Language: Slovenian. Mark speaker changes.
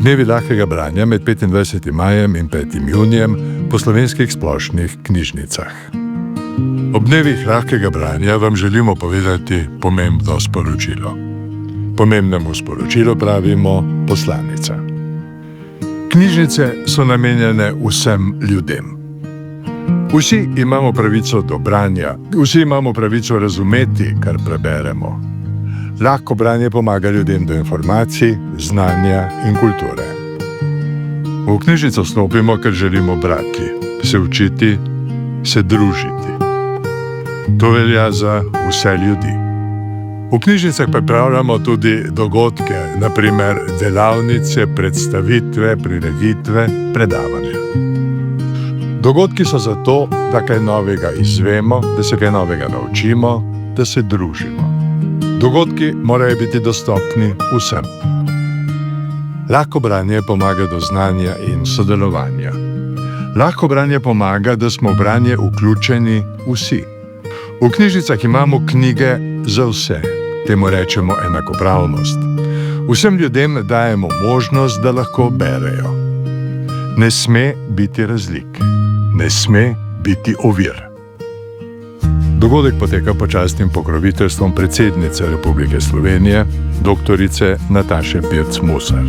Speaker 1: Dnevi lahkega branja med 25. majem in 5. junijem po slovenskih splošnih knjižnicah. Ob dnevih lahkega branja vam želimo povedati pomembno sporočilo. Pomembnemu sporočilu pravimo poslanica. Knjižnice so namenjene vsem ljudem. Vsi imamo pravico do branja, vsi imamo pravico razumeti, kar preberemo. Lahko branje pomaga ljudem do informacij, znanja in kulture. V knjižnico stopimo, ker želimo brati, se učiti, se družiti. To velja za vse ljudi. V knjižnicah pripravljamo tudi dogodke, naprimer delavnice, predstavitve, prireditve, predavanja. Dogodki so zato, da kaj novega izvemo, da se kaj novega naučimo, da se družimo. Dogodki morajo biti dostopni vsem. Lahko branje pomaga do znanja in sodelovanja. Lahko branje pomaga, da smo v branje vključeni vsi. V knjižnicah imamo knjige za vse, temu rečemo enakopravnost. Vsem ljudem dajemo možnost, da lahko berejo. Ne sme biti razlik, ne sme biti ovir. Dogodek poteka pod častnim pokroviteljstvom predsednice Republike Slovenije, doktorice Nataše Pirc Musar.